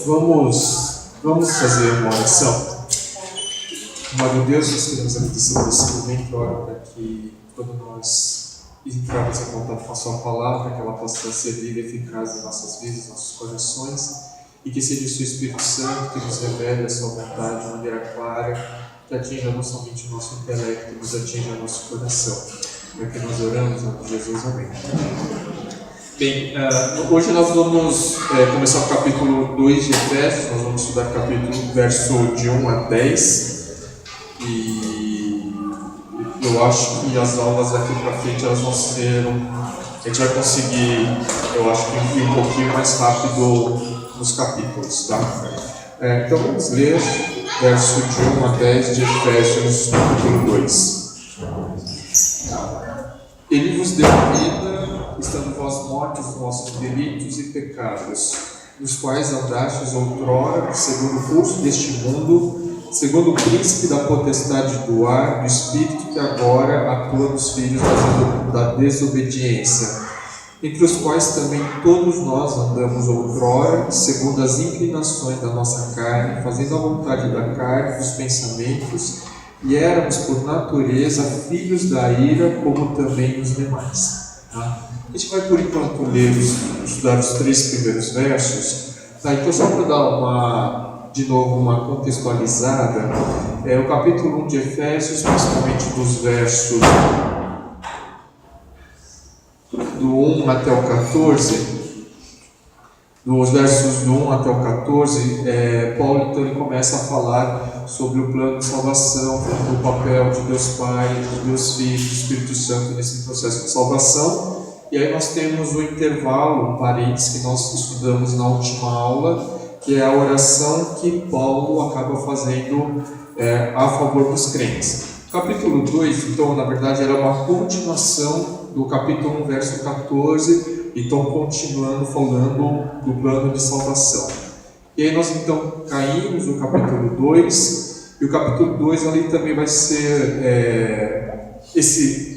Vamos fazer uma oração. Amado Deus, nós queremos agradecer por esse momento, para que quando nós entrarmos em contato com a Sua palavra, que ela possa ser viva e eficaz em nossas vidas, em nossos corações, e que seja o Seu Espírito Santo que nos revele a Sua vontade de maneira clara, que atinja não somente o nosso intelecto, mas atinja o nosso coração. É que nós oramos, em nome de Jesus, amém. Bem, hoje nós vamos começar o capítulo 2 de Efésios. Nós vamos estudar o capítulo, verso de 1 a 10. E eu acho que as aulas daqui para frente elas vão ser. A gente vai conseguir, eu acho que ir um pouquinho mais rápido nos capítulos, tá? Então vamos ler verso de 1 a 10 de Efésios, capítulo 2. Ele vos deu vida, estando vós mortos nos vossos delitos e pecados, nos quais andastes outrora, segundo o curso deste mundo, segundo o príncipe da potestade do ar, do espírito que agora atua nos filhos da desobediência, entre os quais também todos nós andamos outrora, segundo as inclinações da nossa carne, fazendo a vontade da carne, dos pensamentos, e éramos por natureza filhos da ira, como também os demais. Tá? A gente vai por enquanto estudar os 3 primeiros versos. Tá? Então só para dar de novo uma contextualizada, o capítulo 1 de Efésios, principalmente dos versos do 1 até o 14, dos versos do 1 até o 14, Paulo então ele começa a falar sobre o plano de salvação, o papel de Deus Pai, de Deus Filho, do Espírito Santo nesse processo de salvação. E aí nós temos o intervalo, um parênteses que nós estudamos na última aula, que é a oração que Paulo acaba fazendo a favor dos crentes. O capítulo 2, então, na verdade, era uma continuação do capítulo 1, verso 14, então continuando falando do plano de salvação. E aí nós então caímos no capítulo 2, e o capítulo 2 ali também vai ser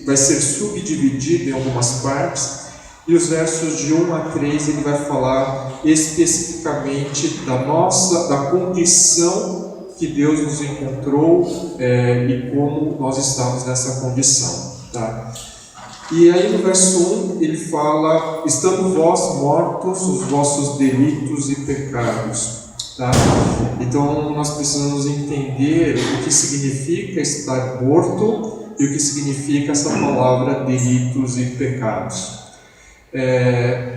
subdividido em algumas partes, e os versos de 1 a 3 ele vai falar especificamente da condição que Deus nos encontrou e como nós estamos nessa condição. Tá? E aí no verso 1 ele fala: estando vós mortos os vossos delitos e pecados. Tá? Então nós precisamos entender o que significa estar morto e o que significa essa palavra delitos e pecados.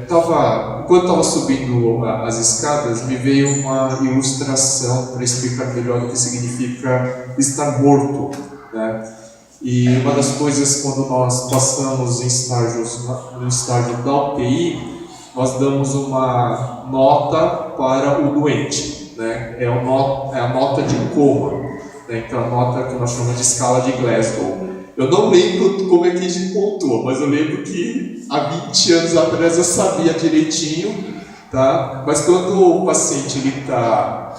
Enquanto estava subindo as escadas, me veio uma ilustração para explicar melhor o que significa estar morto, né? E uma das coisas, quando nós passamos no estágio da UTI, nós damos uma nota para o doente, né? É a nota de coma, né? Então a nota que nós chamamos de escala de Glasgow. Eu não lembro como é que a gente pontua, mas eu lembro que há 20 anos atrás eu sabia direitinho, tá? Mas quando o paciente está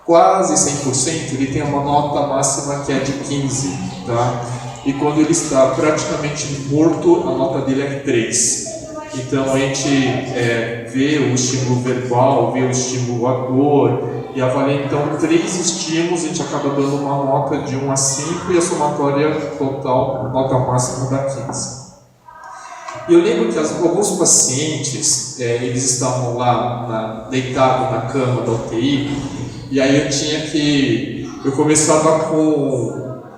quase 100%, ele tem uma nota máxima que é de 15, tá? E quando ele está praticamente morto, a nota dele é 3. Então a gente vê o estímulo verbal, vê o estímulo à dor, e avalia então 3 estímulos, a gente acaba dando uma nota de 1 a 5 e a somatória total, nota máxima dá 15. E eu lembro que alguns pacientes, eles estavam lá deitados na cama da UTI, e aí eu começava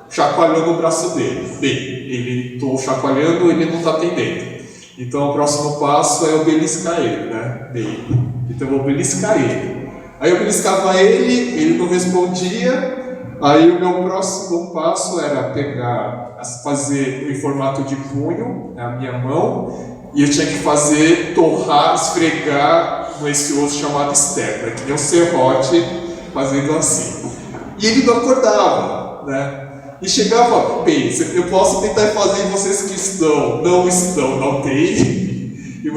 chacoalhando o braço dele. Bem, estou chacoalhando, ele não está atendendo. Então o próximo passo é eu beliscar ele, né? Bem, então eu vou beliscar ele. Aí eu beliscava ele não respondia. Aí o meu próximo passo era fazer em formato de punho, a minha mão, e eu tinha que torrar, esfregar nesse osso chamado externo, que nem um serrote, fazendo assim. E ele não acordava, né? E chegava, bem, eu posso tentar fazer em vocês que não estão na UTI, e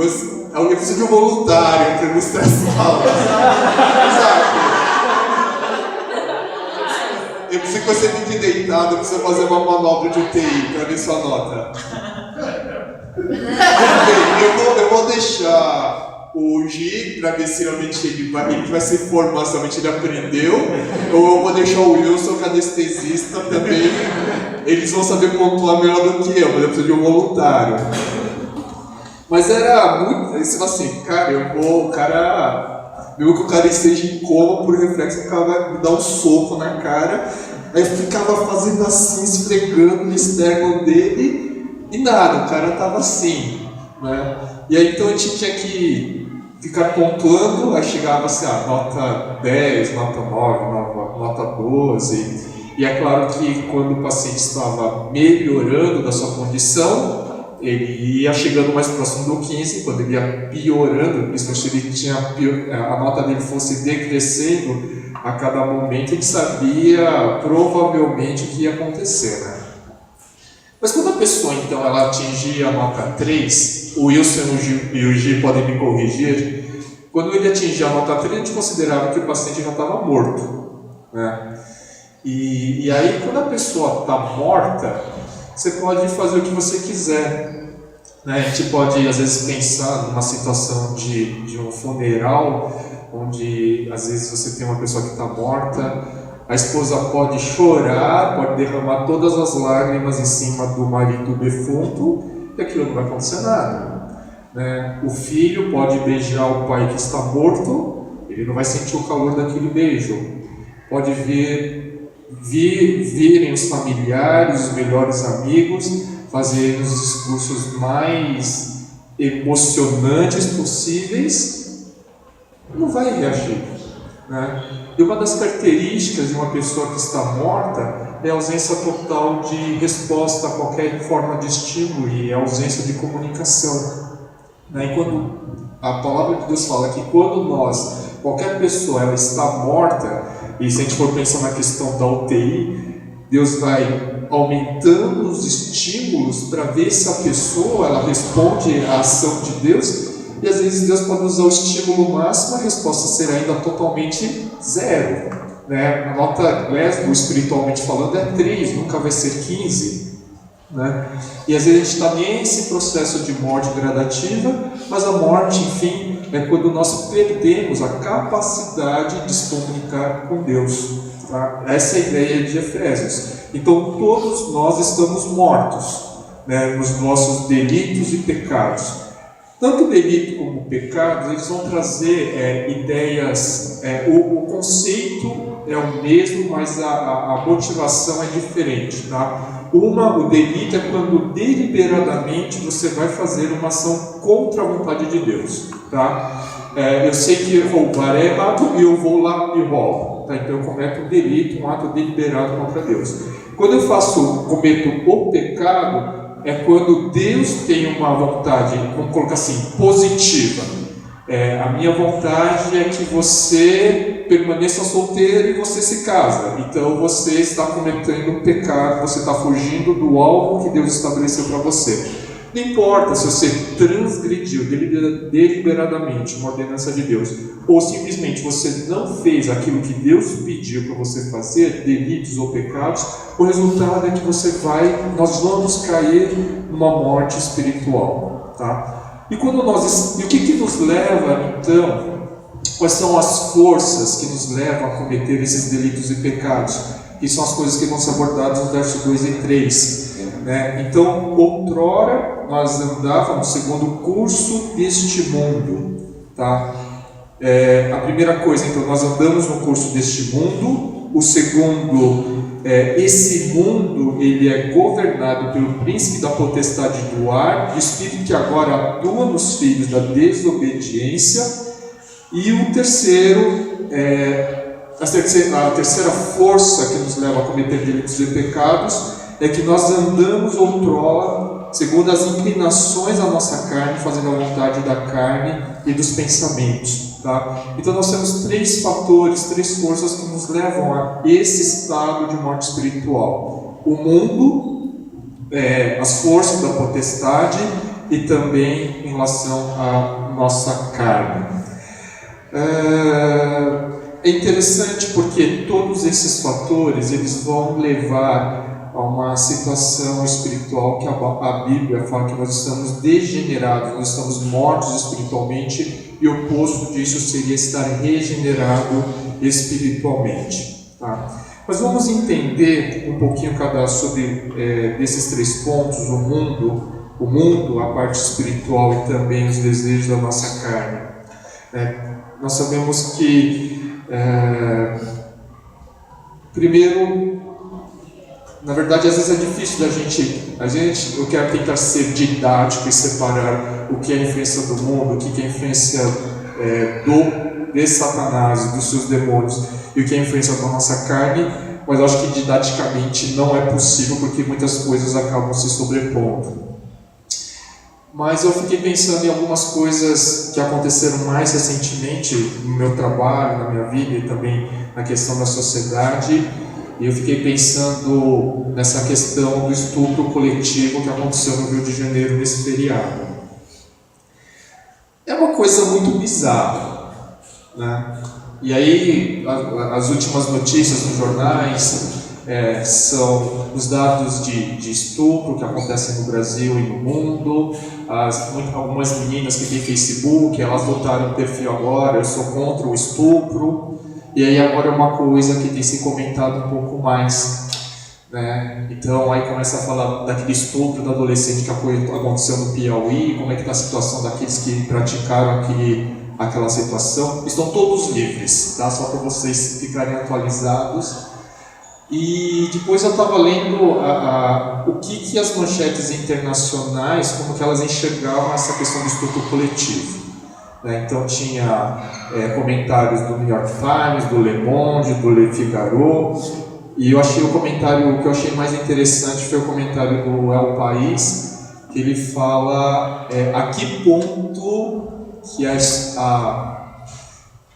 alguém precisa de um voluntário para me estressar. Eu preciso que você fique deitado, eu preciso fazer uma manobra de UTI para ver sua nota. Bem, eu vou deixar o Gi para ver se realmente ele vai se formar, se realmente ele aprendeu, ou eu vou deixar o Wilson, que é anestesista, também. Eles vão saber pontuar melhor do que eu, mas eu preciso de um voluntário. Mas era muito. Assim, cara, o cara. Mesmo que o cara esteja em coma por reflexo, o cara vai me dar um soco na cara. Aí eu ficava fazendo assim, esfregando no externo dele, e nada, o cara tava assim, né? E aí então a gente tinha que ficar pontuando, aí chegava assim, nota 10, nota 9, nota 12. E é claro que quando o paciente estava melhorando da sua condição, ele ia chegando mais próximo do 15, quando ele ia piorando, principalmente se ele tinha a nota dele fosse decrescendo a cada momento, ele sabia provavelmente o que ia acontecer, né? Mas quando a pessoa então ela atingia a nota 3, o Wilson e o Gi podem me corrigir, quando ele atingia a nota 3, a gente considerava que o paciente já estava morto, né? E aí quando a pessoa está morta, você pode fazer o que você quiser, né? A gente pode às vezes pensar numa situação de um funeral, onde às vezes você tem uma pessoa que está morta, a esposa pode chorar, pode derramar todas as lágrimas em cima do marido defunto, e aquilo não vai acontecer nada, né? O filho pode beijar o pai que está morto, ele não vai sentir o calor daquele beijo. Pode virem os familiares, os melhores amigos, fazerem os discursos mais emocionantes possíveis, não vai reagir, né? E uma das características de uma pessoa que está morta é a ausência total de resposta a qualquer forma de estímulo e a ausência de comunicação, né? E quando a palavra de Deus fala que quando qualquer pessoa ela está morta, e se a gente for pensar na questão da UTI, Deus vai aumentando os estímulos para ver se a pessoa ela responde à ação de Deus, e às vezes Deus pode usar o estímulo máximo, a resposta será ainda totalmente zero, né? A nota Glasgow, espiritualmente falando, é 3, nunca vai ser 15, né? E às vezes a gente está nesse processo de morte gradativa, mas a morte, enfim, é quando nós perdemos a capacidade de se comunicar com Deus, tá? Essa é a ideia de Efésios. Então todos nós estamos mortos, né, nos nossos delitos e pecados. Tanto o delito como o pecado, eles vão trazer ideias, o conceito é o mesmo, mas a motivação é diferente, tá? O delito é quando deliberadamente você vai fazer uma ação contra a vontade de Deus, tá? Eu sei que roubar é errado e eu vou lá e roubo, tá? Então eu cometo um delito, um ato deliberado contra Deus. Quando eu cometo o pecado, é quando Deus tem uma vontade, vamos colocar assim, positiva. A minha vontade é que você permaneça solteiro e você se casa. Então você está cometendo um pecado, você está fugindo do alvo que Deus estabeleceu para você. Não importa se você transgrediu deliberadamente uma ordenança de Deus, ou simplesmente você não fez aquilo que Deus pediu para você fazer, delitos ou pecados, o resultado é que nós vamos cair numa morte espiritual, tá? E o que nos leva então? Quais são as forças que nos levam a cometer esses delitos e pecados? Que são as coisas que vão ser abordadas nos versos 2 e 3. Né? Então, outrora nós andávamos segundo o curso deste mundo, tá? A primeira coisa, então, nós andamos no curso deste mundo. O segundo, esse mundo ele é governado pelo príncipe da potestade do ar, o espírito que agora atua nos filhos da desobediência. E o terceiro, a terceira força que nos leva a cometer delitos e pecados é que nós andamos outrora segundo as inclinações da nossa carne, fazendo a vontade da carne e dos pensamentos, tá? Então nós temos 3 fatores, 3 forças que nos levam a esse estado de morte espiritual: o mundo, as forças da potestade e também em relação à nossa carne. É interessante porque todos esses fatores eles vão levar a uma situação espiritual que a Bíblia fala que nós estamos degenerados, nós estamos mortos espiritualmente e o oposto disso seria estar regenerado espiritualmente. Tá? Mas vamos entender um pouquinho sobre desses 3 pontos, o mundo, a parte espiritual e também os desejos da nossa carne. Nós sabemos que, primeiro, na verdade, às vezes é difícil eu quero tentar ser didático e separar o que é a influência do mundo, o que é a influência de Satanás, dos seus demônios, e o que é a influência da nossa carne, mas eu acho que didaticamente não é possível, porque muitas coisas acabam se sobrepondo. Mas eu fiquei pensando em algumas coisas que aconteceram mais recentemente no meu trabalho, na minha vida e também na questão da sociedade. E eu fiquei pensando nessa questão do estupro coletivo que aconteceu no Rio de Janeiro nesse feriado. É uma coisa muito bizarra, né? E aí, as últimas notícias nos jornais são os dados de estupro que acontecem no Brasil e no mundo. Algumas meninas que têm Facebook, elas botaram um perfil agora, eu sou contra o estupro. E aí agora é uma coisa que tem se comentado um pouco mais, né? Então aí começa a falar daquele estupro da adolescente que aconteceu no Piauí, como é que está a situação daqueles que praticaram aquela situação. Estão todos livres, tá? Só para vocês ficarem atualizados. E depois eu estava lendo o que as manchetes internacionais, como que elas enxergavam essa questão do estupro coletivo. Então tinha comentários do New York Times, do Le Monde, do Le Figaro, e eu achei o que eu achei mais interessante foi o comentário do El País, que ele fala a que ponto que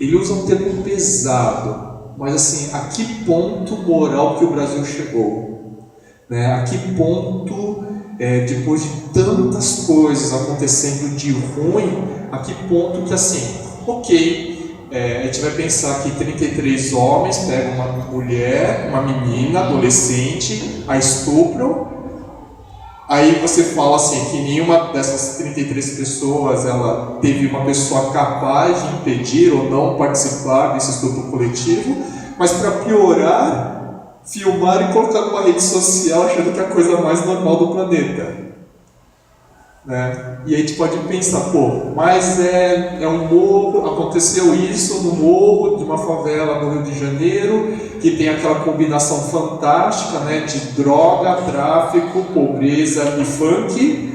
ele usa um termo pesado, mas assim, a que ponto moral que o Brasil chegou, né? A que ponto, depois de tantas coisas acontecendo de ruim, a que ponto que assim, a gente vai pensar que 33 homens pegam uma mulher, uma menina, adolescente, a estupram, aí você fala assim, que nenhuma dessas 33 pessoas, ela teve uma pessoa capaz de impedir ou não participar desse estupro coletivo, mas para piorar, filmar e colocar numa rede social achando que é a coisa mais normal do planeta. Né? E aí a gente pode pensar, mas é um morro, aconteceu isso no morro de uma favela no Rio de Janeiro, que tem aquela combinação fantástica, né, de droga, tráfico, pobreza e funk,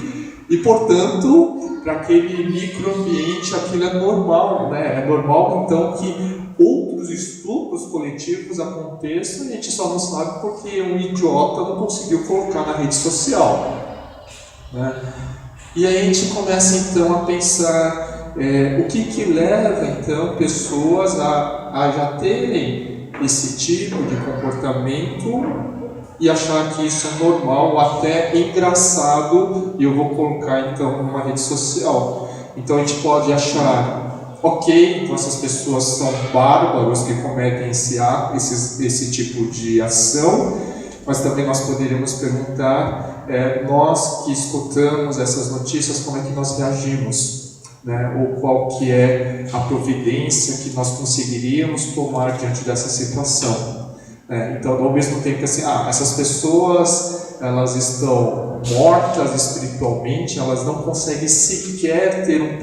e portanto, para aquele microambiente aquilo é normal, né? É normal então que outros estupros coletivos aconteçam e a gente só não sabe porque um idiota não conseguiu colocar na rede social, né? E aí a gente começa então a pensar o que leva então pessoas a já terem esse tipo de comportamento e achar que isso é normal ou até engraçado, e eu vou colocar então numa rede social. Então a gente pode achar, então essas pessoas são bárbaros que cometem esse tipo de ação, mas também nós poderíamos perguntar, nós que escutamos essas notícias, como é que nós reagimos, né? Ou qual que é a providência que nós conseguiríamos tomar diante dessa situação. Então, ao mesmo tempo que assim, essas pessoas, elas estão mortas espiritualmente, elas não conseguem sequer ter um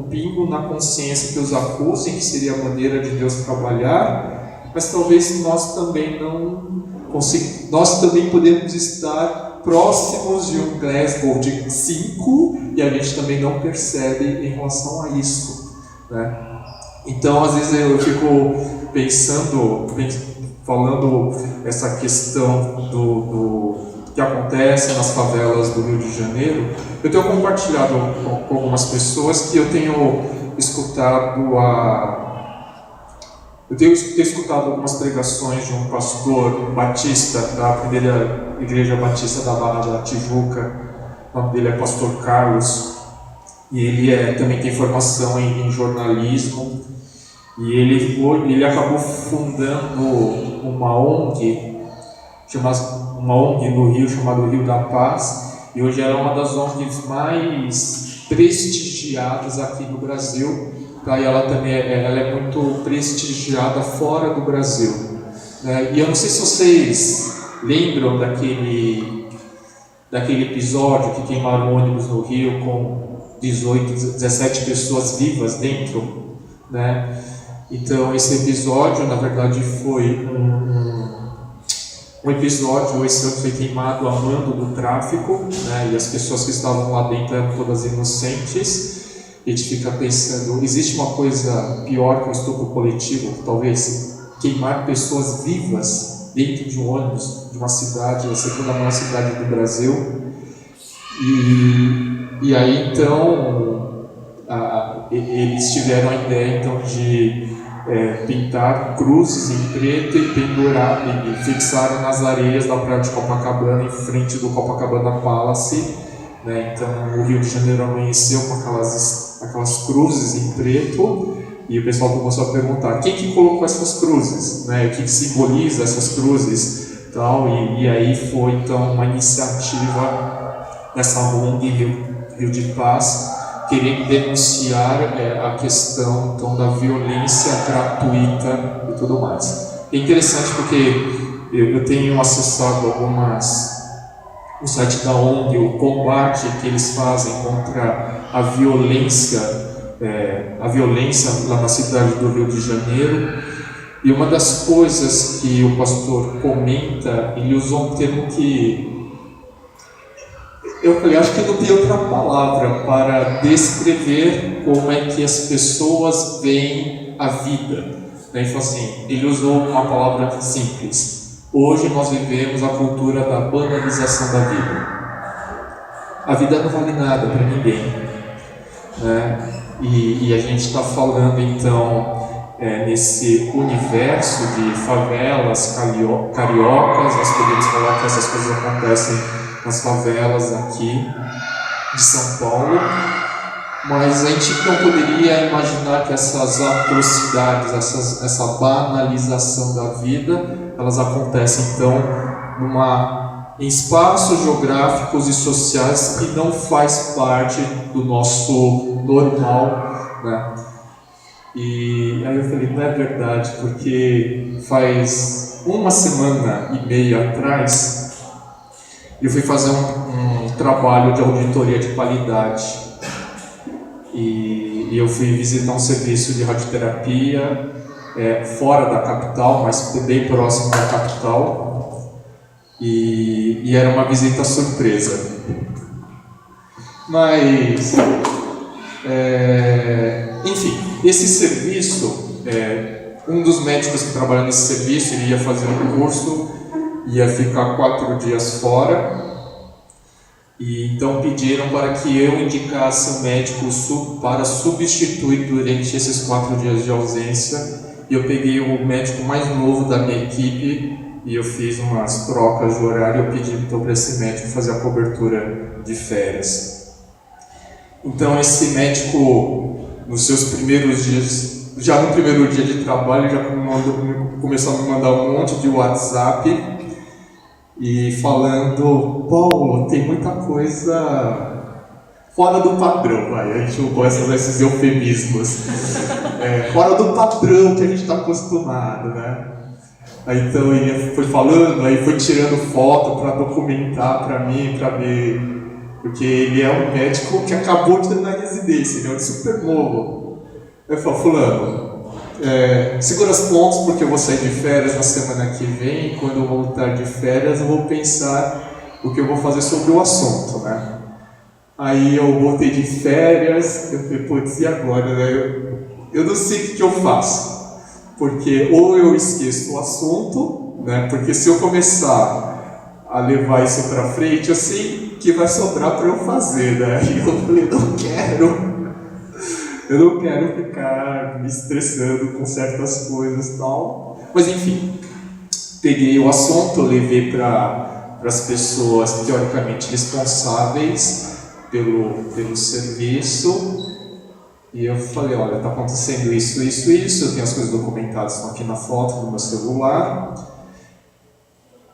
pingo na consciência que os acusem, que seria a maneira de Deus trabalhar, mas talvez nós também nós também podemos estar próximos de um Glasgow de 5 e a gente também não percebe em relação a isso, né? Então, às vezes eu fico falando essa questão do que acontece nas favelas do Rio de Janeiro. Eu tenho compartilhado com algumas pessoas que eu tenho escutado algumas pregações de um pastor batista da primeira igreja batista da Barra da Tijuca. O nome dele é pastor Carlos, e ele também tem formação em jornalismo, e ele acabou fundando uma ONG no Rio, chamada Rio da Paz, e hoje ela é uma das ONGs mais prestigiadas prestigiadas aqui no Brasil, tá? E ela também ela é muito prestigiada fora do Brasil, né? E eu não sei se vocês lembram daquele episódio que queimaram um ônibus no Rio com 18, 17 pessoas vivas dentro, né? Então esse episódio, na verdade, foi um episódio, esse ano foi queimado a mando do tráfico, né? E as pessoas que estavam lá dentro eram todas inocentes. E a gente fica pensando, existe uma coisa pior que o estupro coletivo? Talvez queimar pessoas vivas dentro de um ônibus de uma cidade, a segunda maior cidade do Brasil. E aí então eles tiveram a ideia então de pintar cruzes em preto e pendurar e fixaram nas areias da praia de Copacabana, em frente do Copacabana Palace, né? Então o Rio de Janeiro amanheceu com aquelas cruzes em preto, e o pessoal começou a perguntar quem que colocou essas cruzes, né? O que simboliza essas cruzes, tal. E aí foi então uma iniciativa dessa ONG Rio de Paz, querendo denunciar a questão então, da violência gratuita e tudo mais. É interessante porque eu tenho acessado o site da ONG, o combate que eles fazem contra a violência lá na cidade do Rio de Janeiro. E uma das coisas que o pastor comenta, ele usou um termo que eu falei, acho que não tem outra palavra para descrever como é que as pessoas veem a vida. Ele falou assim, ele usou uma palavra simples. Hoje nós vivemos a cultura da banalização da vida. A vida não vale nada para ninguém, né? E a gente está falando então nesse universo de favelas cariocas. Nós podemos falar que essas coisas acontecem nas favelas aqui de São Paulo, mas a gente não poderia imaginar que essas atrocidades, essa banalização da vida, elas acontecem então em espaços geográficos e sociais que não faz parte do nosso normal, né? E aí eu falei, não é verdade, porque faz uma semana e meia atrás eu fui fazer um trabalho de auditoria de qualidade e eu fui visitar um serviço de radioterapia fora da capital, mas bem próximo da capital, e era uma visita surpresa. Mas, enfim, esse serviço, um dos médicos que trabalha nesse serviço, ele ia fazer um curso, ia ficar 4 dias fora, e então pediram para que eu indicasse um médico para substituir durante esses 4 dias de ausência. E eu peguei o médico mais novo da minha equipe e eu fiz umas trocas de horário. Eu pedi então para esse médico fazer a cobertura de férias. Então esse médico, nos seus primeiros dias, já no primeiro dia de trabalho, já começou a me mandar um monte de WhatsApp e falando, Paulo, tem muita coisa fora do padrão, a gente gosta desses eufemismos, fora do padrão que a gente está acostumado, né? Aí então ele foi falando, aí foi tirando foto para documentar para mim, para ver, porque ele é um médico que acabou de terminar a residência, ele é um super novo. Eu falo, fulano, segura as pontas porque eu vou sair de férias na semana que vem. Quando eu voltar de férias eu vou pensar o que eu vou fazer sobre o assunto, né? Aí eu voltei de férias, eu falei, putz, e agora, né? Eu não sei o que eu faço, porque ou eu esqueço o assunto, né? Porque se eu começar a levar isso para frente, eu sei que vai sobrar para eu fazer, né? E eu falei, eu não quero ficar me estressando com certas coisas e tal. Mas enfim, peguei o assunto, levei para as pessoas teoricamente responsáveis pelo serviço. E eu falei, olha, está acontecendo isso, eu tenho as coisas documentadas, estão aqui na foto do meu celular.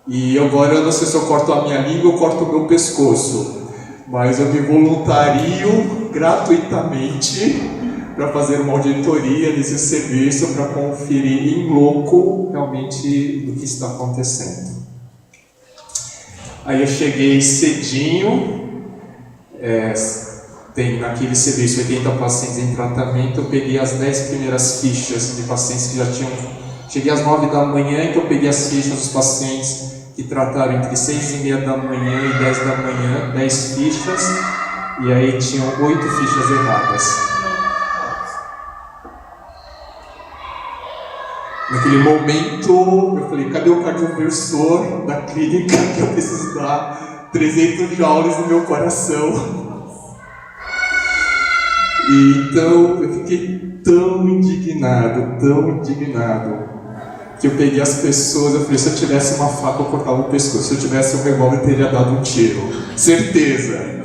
E agora eu não sei se eu corto a minha língua ou corto o meu pescoço, mas eu me voluntario gratuitamente para fazer uma auditoria desse serviço, para conferir em loco realmente do que está acontecendo. Aí eu cheguei cedinho, tem naquele serviço 80 pacientes em tratamento, eu peguei as 10 primeiras fichas de pacientes que já tinham... Cheguei às 9 da manhã, então eu peguei as fichas dos pacientes que trataram entre 6h30 da manhã e 10 da manhã, 10 fichas, e aí tinham 8 fichas erradas. Naquele momento, eu falei, cadê o cardioversor da clínica que eu preciso dar 300 joules no meu coração? E então, eu fiquei tão indignado, que eu peguei as pessoas, eu falei, se eu tivesse uma faca eu cortava o pescoço, se eu tivesse um revólver eu teria dado um tiro, certeza.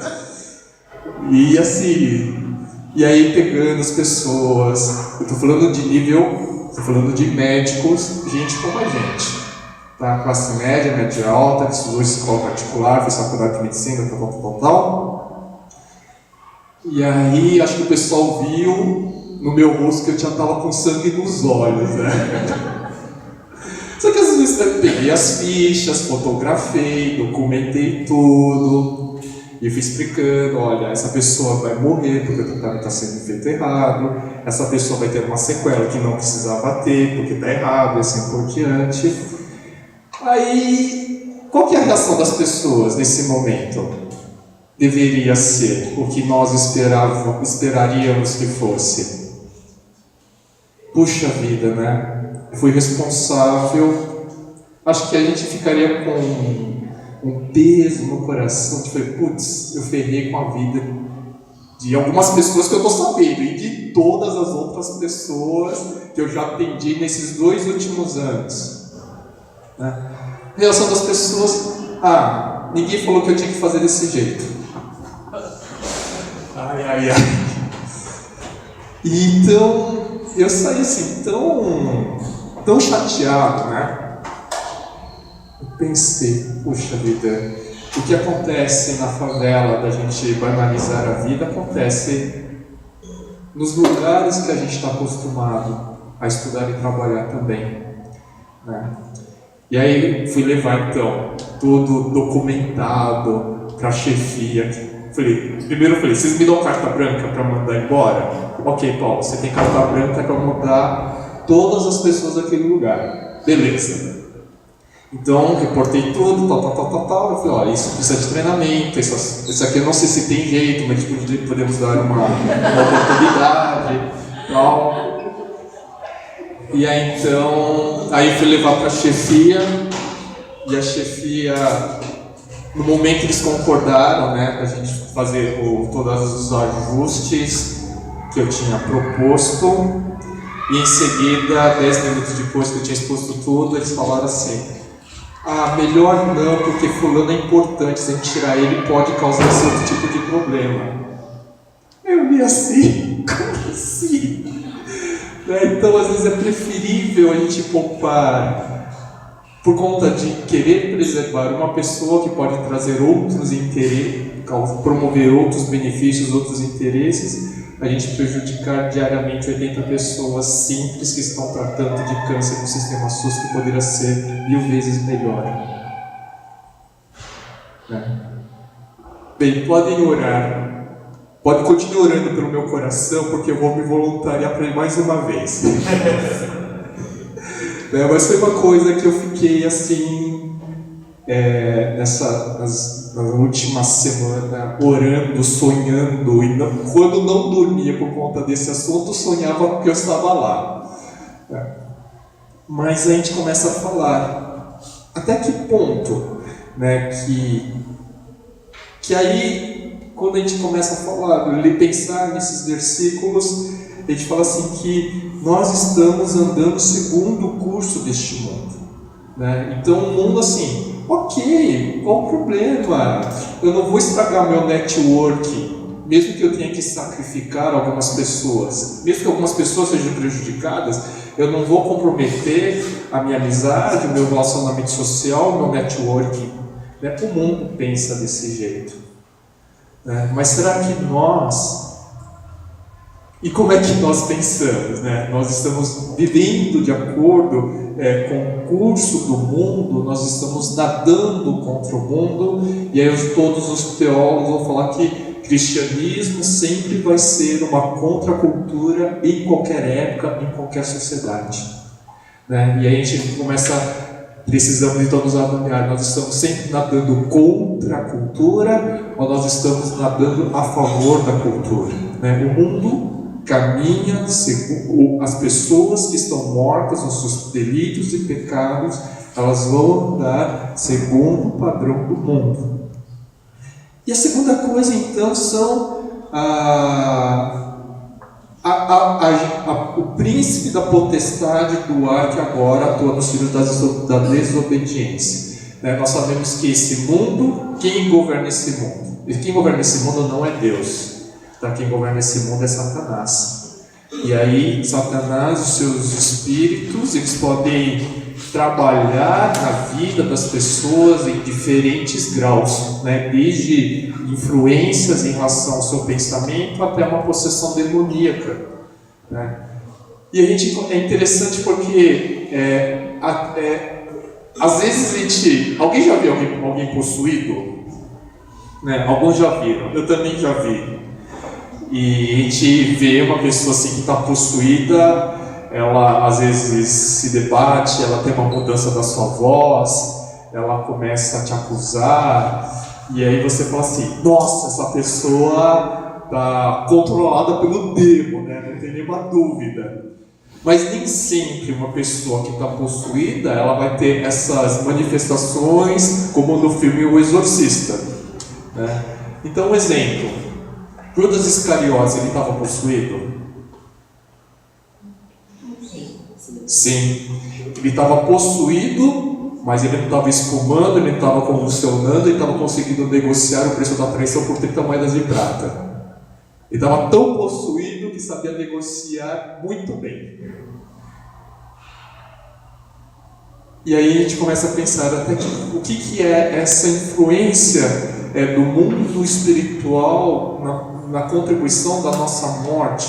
E assim, e aí pegando as pessoas, eu tô falando de nível, tô falando de médicos, gente como a gente, tá? Classe média, média alta, que estudou escola particular, fez faculdade de medicina, tal. E aí, acho que o pessoal viu no meu rosto que eu já tava com sangue nos olhos, né? Só que às vezes eu peguei as fichas, fotografei, documentei tudo e fui explicando, olha, essa pessoa vai morrer porque o tratamento está sendo feito errado, essa pessoa vai ter uma sequela que não precisava ter porque está errado e assim por diante. Aí, qual que é a reação das pessoas nesse momento? Deveria ser o que nós esperaríamos que fosse. Puxa vida, né? Fui responsável, acho que a gente ficaria com um peso no coração, de falei, putz, eu ferrei com a vida de algumas pessoas que eu estou sabendo, e de todas as outras pessoas que eu já atendi nesses 2 últimos anos. Né? A reação das pessoas, ninguém falou que eu tinha que fazer desse jeito. Ai. E então, eu saí assim, tão chateado, né? Eu pensei, puxa vida, o que acontece na favela da gente banalizar a vida, acontece nos lugares que a gente está acostumado a estudar e trabalhar também, né? E aí fui levar então, tudo documentado para a chefia. Primeiro eu falei, vocês me dão carta branca para mandar embora? Ok, Paulo, você tem carta branca para mandar todas as pessoas daquele lugar. Beleza. Então, reportei tudo, tal. Eu falei, olha, isso precisa de treinamento, isso aqui eu não sei se tem jeito, mas podemos dar uma oportunidade, tal. E aí então, aí fui levar para a chefia, e a chefia, no momento eles concordaram, né, pra gente fazer todos os ajustes que eu tinha proposto, e em seguida, 10 minutos depois que eu tinha exposto tudo, eles falaram assim, melhor não, porque fulano é importante, se a gente tirar ele pode causar esse outro tipo de problema. Eu li assim, como assim? Então às vezes é preferível a gente poupar por conta de querer preservar uma pessoa que pode trazer outros interesses, promover outros benefícios, outros interesses, a gente prejudicar diariamente 80 pessoas simples que estão tratando de câncer no sistema SUS, que poderia ser 1000 vezes melhor. Bem, podem orar, pode continuar orando pelo meu coração, porque eu vou me voluntariar para ele mais uma vez. Mas foi uma coisa que eu fiquei assim, na última semana, orando, sonhando, e quando não dormia por conta desse assunto, sonhava porque eu estava lá. Mas a gente começa a falar, até que ponto, né, que aí, quando a gente começa a falar, pensar nesses versículos, a gente fala assim que nós estamos andando segundo o curso deste mundo, né? Então o mundo assim, ok, qual o problema? Eu não vou estragar meu network, mesmo que eu tenha que sacrificar algumas pessoas, mesmo que algumas pessoas sejam prejudicadas, eu não vou comprometer a minha amizade, o meu relacionamento social, o meu network, né? O mundo pensa desse jeito, né? Mas será que nós E como é que nós pensamos, né? Nós estamos vivendo de acordo com o curso do mundo, nós estamos nadando contra o mundo, e aí todos os teólogos vão falar que cristianismo sempre vai ser uma contracultura em qualquer época, em qualquer sociedade, né? E aí a gente precisamos então nos avaliar, nós estamos sempre nadando contra a cultura ou nós estamos nadando a favor da cultura, né? O mundo caminha segundo as pessoas que estão mortas nos seus delitos e pecados, elas vão andar segundo o padrão do mundo. E a segunda coisa então são o príncipe da potestade do ar que agora atua nos filhos da desobediência, né? Nós sabemos que esse mundo, quem governa esse mundo? E quem governa esse mundo não é Deus. Então, quem governa esse mundo é Satanás. E aí, Satanás, os seus espíritos, eles podem trabalhar na vida das pessoas em diferentes graus, né? Desde influências em relação ao seu pensamento até uma possessão demoníaca, né? E é interessante porque às vezes alguém já viu alguém possuído? Né? Alguns já viram, eu também já vi. E a gente vê uma pessoa assim que está possuída, ela às vezes se debate, ela tem uma mudança da sua voz, ela começa a te acusar, e aí você fala assim, nossa, essa pessoa está controlada pelo demo, né? Não tem nenhuma dúvida. Mas nem sempre uma pessoa que está possuída, ela vai ter essas manifestações como no filme O Exorcista, né? Então, um exemplo. Judas Iscariotes, ele estava possuído? Sim. Ele estava possuído, mas ele não estava espumando, ele não estava convulsionando, ele estava conseguindo negociar o preço da traição por 30 moedas de prata. Ele estava tão possuído que sabia negociar muito bem. E aí a gente começa a pensar até o que é essa influência do mundo espiritual na contribuição da nossa morte,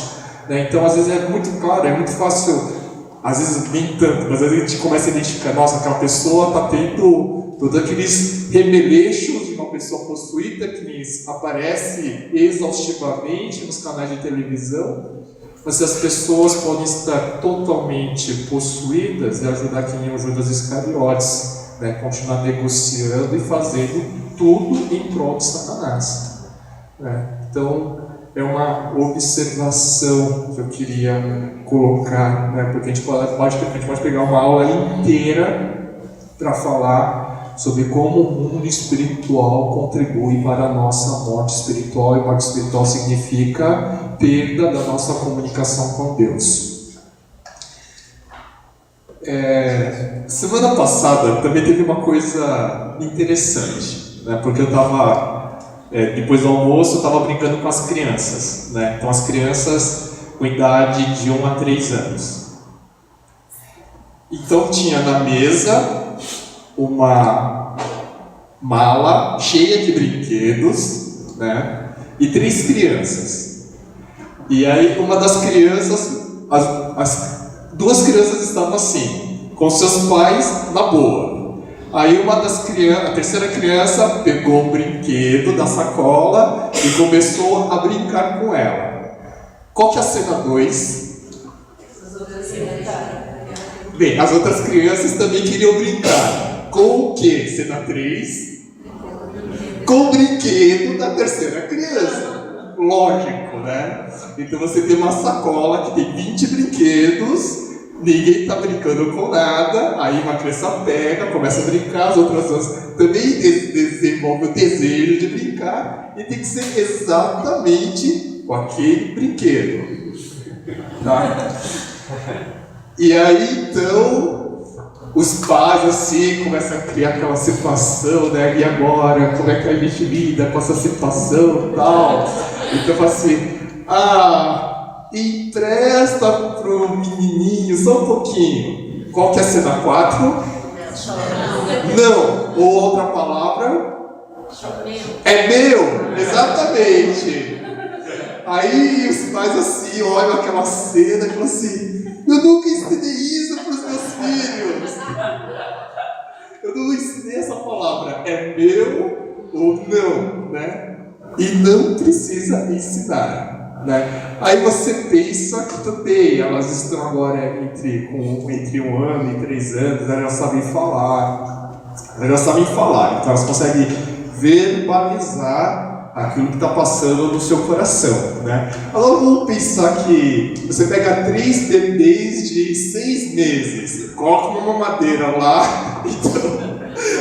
né? Então às vezes é muito claro, é muito fácil, às vezes nem tanto, mas às vezes a gente começa a identificar, nossa, aquela pessoa está tendo todos aqueles remeleixos de uma pessoa possuída que aparece exaustivamente nos canais de televisão, mas as pessoas podem estar totalmente possuídas e ajudar quem é o Judas Iscariotes, né? Continuar negociando e fazendo tudo em prol de Satanás, né? Então, é uma observação que eu queria colocar, né? Porque a gente pode pegar uma aula inteira para falar sobre como o mundo espiritual contribui para a nossa morte espiritual, e morte espiritual significa perda da nossa comunicação com Deus. Semana passada também teve uma coisa interessante, né? Porque eu estava... depois do almoço eu estava brincando com as crianças, né? Então as crianças com idade de 1 a 3 anos. Então tinha na mesa uma mala cheia de brinquedos, né? E 3 crianças. E aí uma das crianças, as 2 crianças estavam assim, com seus pais na boa. Aí a terceira criança pegou um brinquedo da sacola e começou a brincar com ela. Qual que é a cena 2? Bem, as outras crianças também queriam brincar. Com o que? Cena 3? Com o brinquedo da terceira criança. Lógico, né? Então você tem uma sacola que tem 20 brinquedos, ninguém está brincando com nada, aí uma criança pega, começa a brincar, as outras duas também desenvolvem o desejo de brincar, e tem que ser exatamente com aquele brinquedo. Tá? E aí então os pais assim começam a criar aquela situação, né? E agora, como é que a gente lida com essa situação e tal? Então assim, empresta pro menininho só um pouquinho. Qual que é a cena 4? Não. Ou outra palavra? É meu, exatamente. Aí os pais assim, olham aquela cena e falam assim, eu nunca ensinei isso para os meus filhos. Eu não ensinei essa palavra, é meu ou não, né? E não precisa ensinar, né? Aí você pensa que também, elas estão agora entre 1 ano e 3 anos, elas sabem falar, então elas conseguem verbalizar aquilo que está passando no seu coração, né? Agora vamos pensar que você pega 3 bebês de 6 meses, coloca uma mamadeira lá, então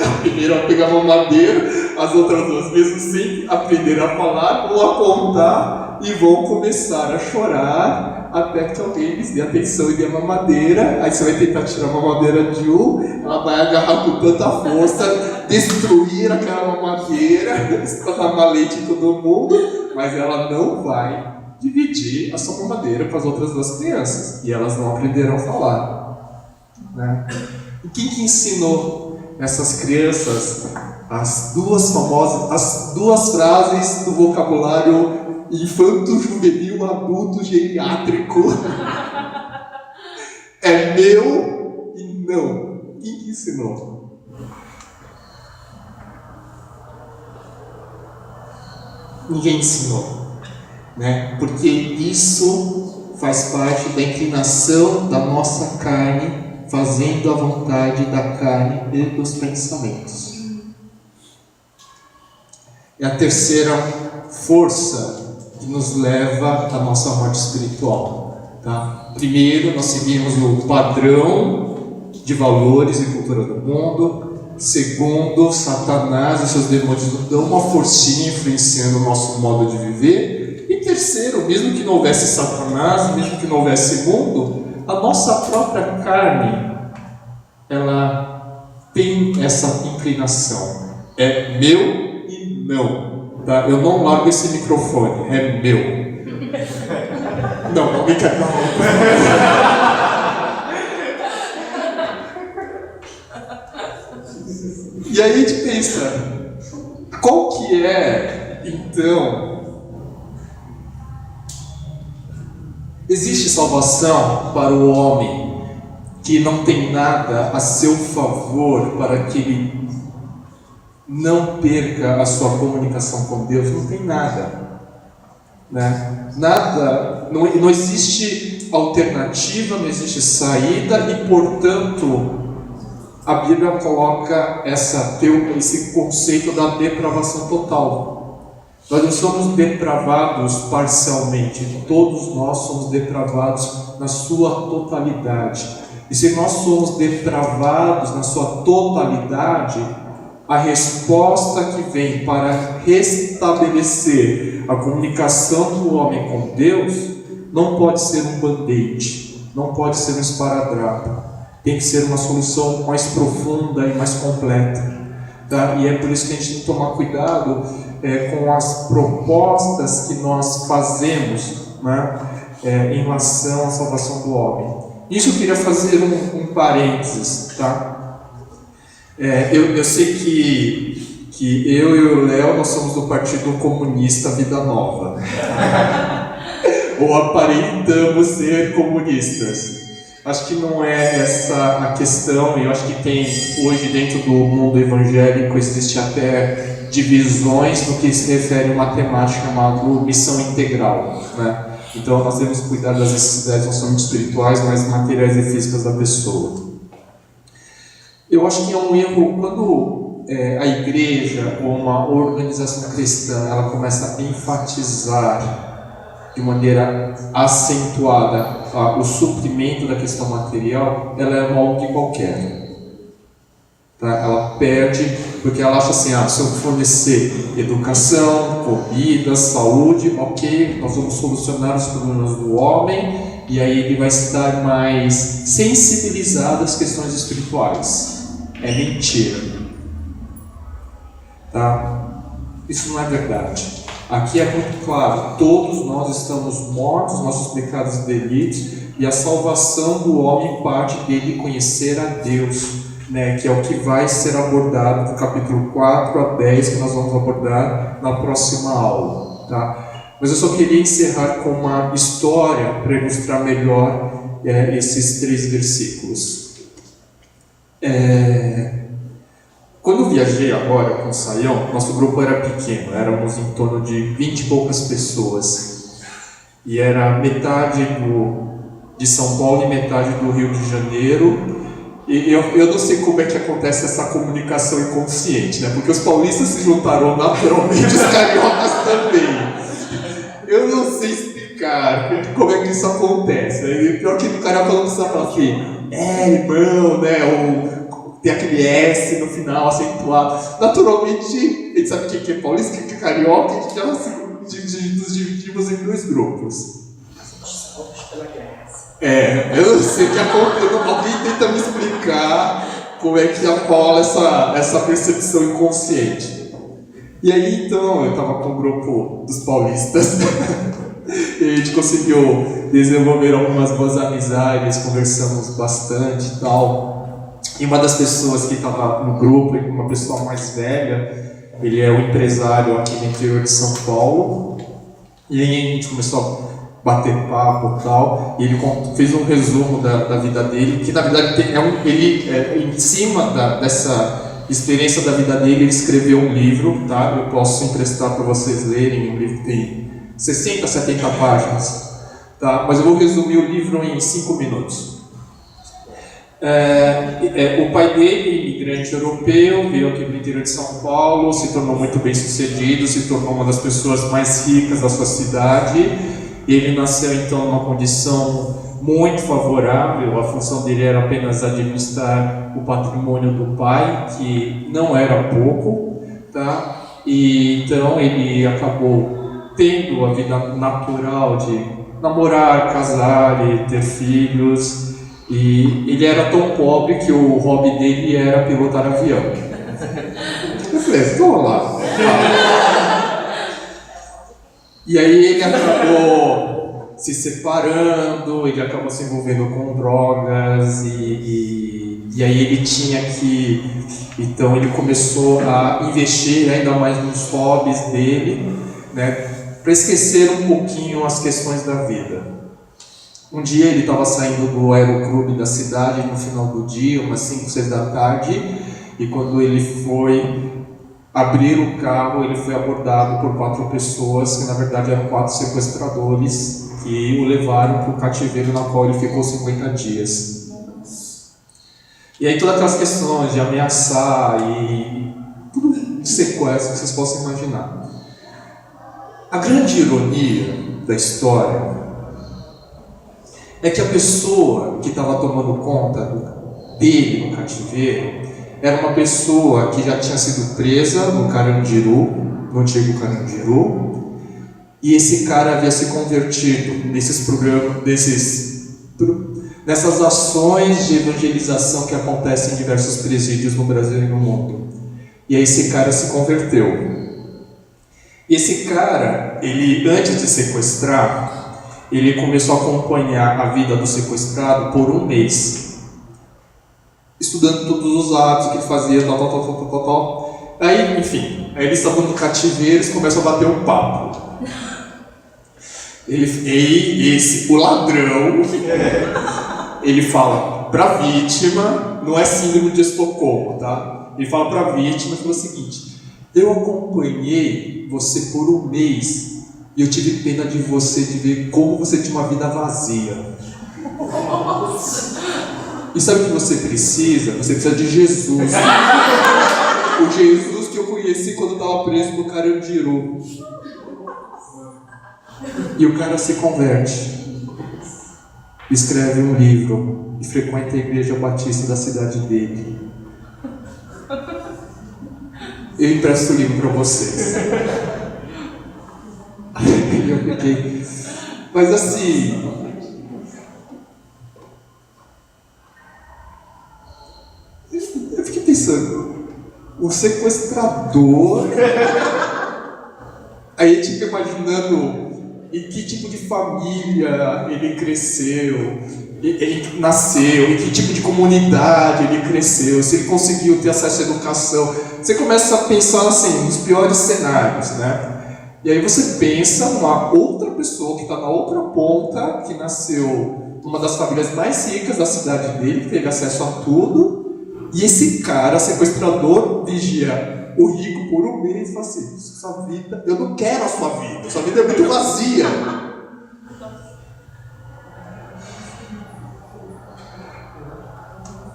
a primeira vai pegar a mamadeira, as outras 2 mesmo assim aprenderam a falar, vão apontar e vão começar a chorar até que alguém lhes dê atenção e dê a mamadeira. Aí você vai tentar tirar a mamadeira de ela vai agarrar com tanta força, destruir aquela mamadeira, esparramar leite em todo mundo, mas ela não vai dividir a sua mamadeira com as outras 2 crianças, e elas não aprenderam a falar, né? E quem que ensinou essas crianças as 2 frases do vocabulário infanto-juvenil, adulto, geriátrico? É meu e não. Quem que ensinou? Ninguém ensinou, né? Porque isso faz parte da inclinação da nossa carne, fazendo a vontade da carne e dos pensamentos. É a terceira força que nos leva à nossa morte espiritual, tá? Primeiro, nós seguimos o padrão de valores e cultura do mundo. Segundo, Satanás e seus demônios nos dão uma forcinha influenciando o nosso modo de viver. E terceiro, mesmo que não houvesse Satanás, mesmo que não houvesse mundo, a nossa própria carne, ela tem essa inclinação. É meu e não. Tá? Eu não largo esse microfone, é meu. Não me quer, não. E aí a gente pensa, qual que é, então, existe salvação para o homem que não tem nada a seu favor para que ele não perca a sua comunicação com Deus? Não tem nada, né? Nada, não existe alternativa, não existe saída, e portanto a Bíblia coloca esse conceito da depravação total. Nós não somos depravados parcialmente, todos nós somos depravados na sua totalidade. E se nós somos depravados na sua totalidade, a resposta que vem para restabelecer a comunicação do homem com Deus não pode ser um band-aid, não pode ser um esparadrapo. Tem que ser uma solução mais profunda e mais completa, tá? E é por isso que a gente tem que tomar cuidado com as propostas que nós fazemos, né, em relação à salvação do homem. Isso eu queria fazer um parênteses, tá? Eu sei que eu e o Léo, nós somos do Partido Comunista Vida Nova. Ou aparentamos ser comunistas. Acho que não é essa a questão, e eu acho que tem hoje dentro do mundo evangélico existe até divisões no que se refere a uma temática chamada missão integral, né? Então nós devemos cuidar das necessidades não somente espirituais, mas materiais e físicas da pessoa. Eu acho que é um erro quando a igreja ou uma organização cristã ela começa a enfatizar de maneira acentuada o suprimento da questão material. Ela é uma ONG qualquer, tá? Ela perde, porque ela acha assim, se eu fornecer educação, comida, saúde, ok, nós vamos solucionar os problemas do homem, e aí ele vai estar mais sensibilizado às questões espirituais. É mentira, tá? Isso não é verdade. Aqui é muito claro, todos nós estamos mortos, nossos pecados e delitos, e a salvação do homem parte dele conhecer a Deus, né, que é o que vai ser abordado do capítulo 4 a 10, que nós vamos abordar na próxima aula, tá? Mas eu só queria encerrar com uma história para ilustrar melhor esses 3 versículos. Quando eu viajei agora com o Saião, nosso grupo era pequeno, éramos em torno de 20 e poucas pessoas. E era metade de São Paulo e metade do Rio de Janeiro. E eu não sei como é que acontece essa comunicação inconsciente, né? Porque os paulistas se juntaram naturalmente, os cariocas também. Eu não sei explicar como é que isso acontece. E pior que o carioca não precisa falar assim, irmão, né? Ou tem aquele S no final acentuado. Naturalmente, a gente sabe quem é paulista, quem é carioca, e a gente já nos dividimos em 2 grupos. Eu não sei o que acontece. Alguém tenta me explicar como é que rola essa percepção inconsciente. E aí, então, eu estava com o grupo dos paulistas e a gente conseguiu desenvolver algumas boas amizades, conversamos bastante e tal. E uma das pessoas que estava no grupo, uma pessoa mais velha, ele é um empresário aqui no interior de São Paulo. E aí a gente começou a bater papo e tal, e ele fez um resumo da vida dele, que na verdade em cima dessa experiência da vida dele, ele escreveu um livro, tá? Eu posso emprestar para vocês lerem, um livro que tem 60, 70 páginas, tá? Mas eu vou resumir o livro em 5 minutos. O pai dele, imigrante europeu, veio aqui para o interior de São Paulo, se tornou muito bem sucedido, se tornou uma das pessoas mais ricas da sua cidade. Ele nasceu então numa condição muito favorável. A função dele era apenas administrar o patrimônio do pai, que não era pouco, tá? E então ele acabou tendo a vida natural de namorar, casar e ter filhos. E ele era tão pobre que o hobby dele era pilotar avião. Eu falei, vamos lá. E aí ele acabou se separando, ele acabou se envolvendo com drogas e aí ele tinha que... Então ele começou a investir ainda mais nos hobbies dele, né, para esquecer um pouquinho as questões da vida. Um dia ele estava saindo do aeroclube da cidade no final do dia, umas 5, 6 da tarde, e quando ele foi abrir o carro, ele foi abordado por 4 pessoas, que na verdade eram 4 sequestradores, que o levaram para o cativeiro na qual ele ficou 50 dias. E aí todas aquelas questões de ameaçar e tudo de sequestro que vocês possam imaginar. A grande ironia da história é que a pessoa que estava tomando conta dele no cativeiro era uma pessoa que já tinha sido presa no Carandiru, no antigo Carandiru, e esse cara havia se convertido nesses programas, nessas ações de evangelização que acontecem em diversos presídios no Brasil e no mundo. E aí esse cara se converteu. E esse cara, ele antes de sequestrar, ele começou a acompanhar a vida do sequestrado por 1 mês, estudando todos os atos que ele fazia, tal. Aí, enfim, aí eles estavam no cativeiro, eles começam a bater um papo. O ladrão, ele fala pra vítima, não é síndrome de Estocolmo, tá? Ele fala pra vítima e fala o seguinte: eu acompanhei você por 1 mês e eu tive pena de você, de ver como você tinha uma vida vazia. E sabe o que você precisa? Você precisa de Jesus. O Jesus que eu conheci quando eu estava preso no Carandiru. E o cara se converte, escreve um livro e frequenta a igreja batista da cidade dele. Eu empresto o livro para vocês. Aí eu fiquei... Mas assim... Eu fiquei pensando... O sequestrador... Aí a gente fica imaginando em que tipo de família ele cresceu, ele nasceu, em que tipo de comunidade ele cresceu, se ele conseguiu ter acesso à educação. Você começa a pensar assim, nos piores cenários, né? E aí você pensa numa outra pessoa que está na outra ponta, que nasceu numa das famílias mais ricas da cidade dele, que teve acesso a tudo, e esse cara, sequestrador, vigia o rico por um mês e fala assim: sua vida, eu não quero a sua vida é muito vazia.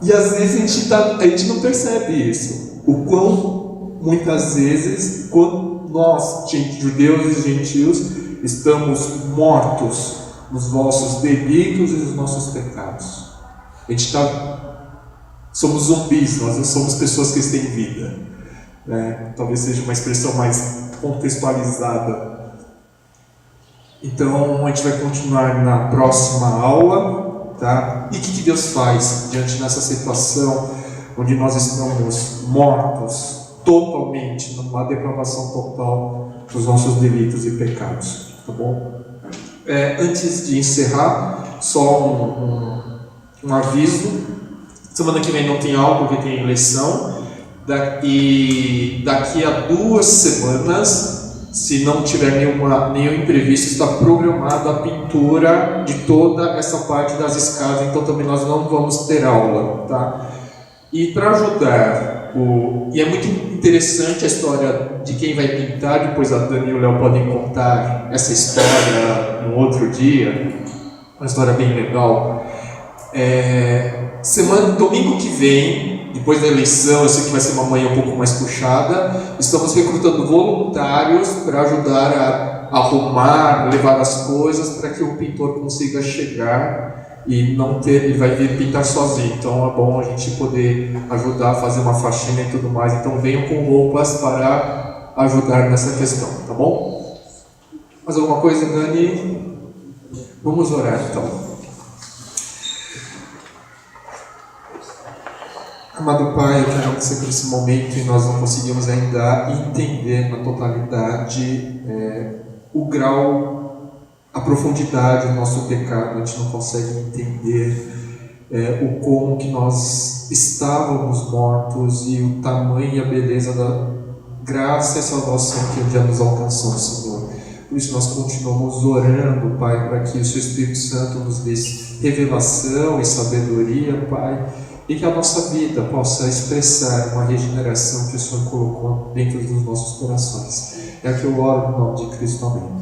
E às vezes a gente não percebe isso. O quão muitas vezes, quando nós, judeus e gentios, estamos mortos nos vossos delitos e nos nossos pecados. Somos zumbis, nós não somos pessoas que têm vida. Talvez seja uma expressão mais contextualizada. Então a gente vai continuar na próxima aula, tá? E o que Deus faz diante dessa situação onde nós estamos mortos totalmente, numa depravação total dos nossos delitos e pecados, tá bom? Antes de encerrar, só um aviso: semana que vem não tem aula porque tem eleição, e daqui a 2 semanas, se não tiver nenhum imprevisto, está programada a pintura de toda essa parte das escadas, então também nós não vamos ter aula, tá? E para ajudar, e é muito interessante a história de quem vai pintar, depois a Dani e o Léo podem contar essa história no outro dia, uma história bem legal. Domingo que vem, depois da eleição, eu sei que vai ser uma manhã um pouco mais puxada, estamos recrutando voluntários para ajudar a arrumar, levar as coisas para que o pintor consiga chegar e ele vai vir pintar sozinho. Então é bom a gente poder ajudar a fazer uma faxina e tudo mais. Então venham com roupas para ajudar nessa questão, tá bom? Mais alguma coisa, Dani? Vamos orar então. Amado Pai, eu quero agradecer por esse momento e nós não conseguimos ainda entender na totalidade o grau, a profundidade do nosso pecado. A gente não consegue entender o como que nós estávamos mortos e o tamanho e a beleza da graça e salvação que um dia nos alcançou, Senhor. Por isso nós continuamos orando, Pai, para que o Seu Espírito Santo nos dê revelação e sabedoria, Pai, e que a nossa vida possa expressar uma regeneração que o Senhor colocou dentro dos nossos corações. É que eu oro no nome de Cristo. Amém.